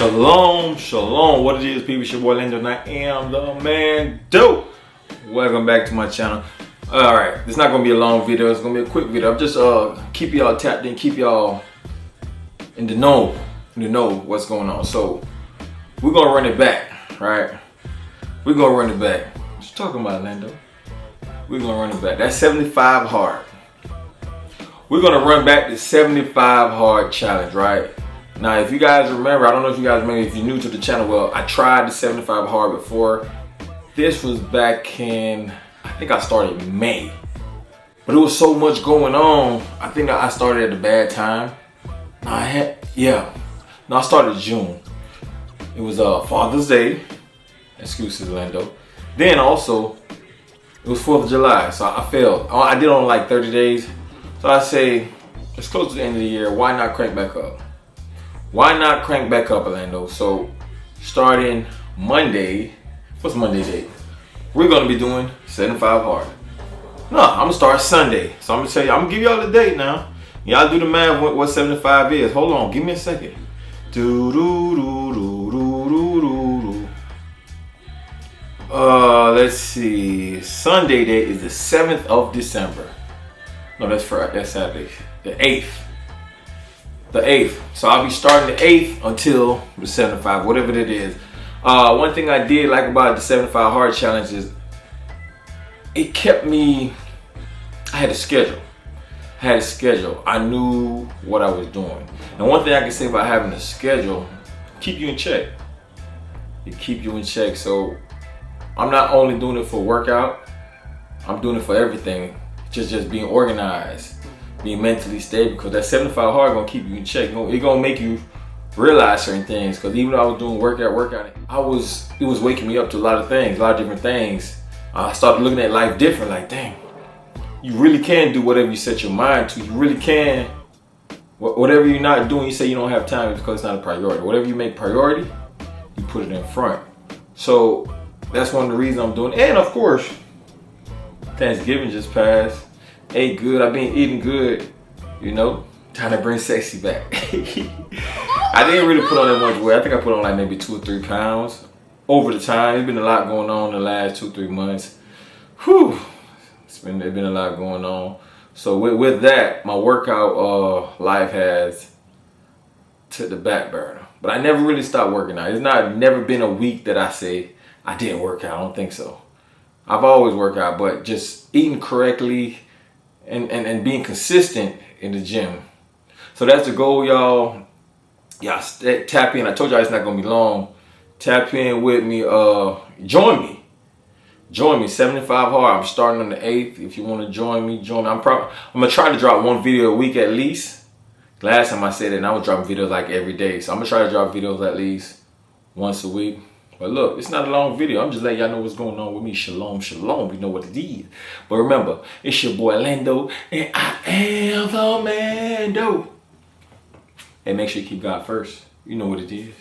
Shalom, shalom. What it is, people? It's your boy Lando, and I am the man dope. Welcome back to my channel. Alright, it's not gonna be a long video, it's gonna be a quick video. I'm just keep y'all tapped in, keep y'all in the know what's going on. So we're gonna run it back, right? We're gonna run it back. What you talking about, Lando? We're gonna run it back. That's 75 hard. We're gonna run back the 75 hard challenge, right? Now, if you guys remember, I don't know if you guys remember, if you're new to the channel, well, I tried the 75 hard before. This was back in, I think I started in May. But there was so much going on, I think I started at a bad time. I started June. It was Father's Day. Excuses, Lando. Then also, it was 4th of July, so I failed. I did on like 30 days. So I say, it's close to the end of the year, why not crank back up? Why not crank back up, Orlando? So, starting Monday, what's Monday date? We're gonna be doing 75 hard. No, I'm gonna start Sunday. So I'm gonna tell you, I'm gonna give y'all the date now. Y'all do the math what 75 is. Hold on, give me a second. Let's see. Sunday date is the 7th of December. No, that's Friday, that's Saturday. The 8th. The 8th. So I'll be starting the 8th until the 75, whatever it is. One thing I did like about the 75 hard challenge is it kept me, I had a schedule. I knew what I was doing. And one thing I can say about having a schedule, keep you in check. It keep you in check. So I'm not only doing it for workout, I'm doing it for everything. Just being organized, being mentally stable, because that 75 hard gonna keep you in check. It gonna make you realize certain things. Because even though I was doing workout, it was waking me up to a lot of things, a lot of different things. I started looking at life different. Like, dang, you really can do whatever you set your mind to. You really can. Whatever you're not doing, you say you don't have time because it's not a priority. Whatever you make priority, you put it in front. So that's one of the reasons I'm doing it. And of course, Thanksgiving just passed. Ate good. I've been eating good. You know, trying to bring sexy back. I didn't really put on that much weight. I think I put on like maybe 2 or 3 pounds over the time. There's been a lot going on in the last 2-3 months. Whew. There's been a lot going on. So with that, my workout life has took the back burner. But I never really stopped working out. It's never been a week that I say I didn't work out. I don't think so. I've always worked out, but just eating correctly and being consistent in the gym. So that's the goal, y'all. Y'all tap in. I told y'all it's not gonna be long. Tap in with me. Join me. 75 hard. I'm starting on the 8th. If you want to join me, join me. I'm gonna try to drop one video a week at least. Last time I said it, and I was dropping videos like every day. So I'm gonna try to drop videos at least once a week. But look, it's not a long video. I'm just letting y'all know what's going on with me. Shalom, shalom. You know what it is. But remember, it's your boy Lando, and I am the man dope. And make sure you keep God first. You know what it is.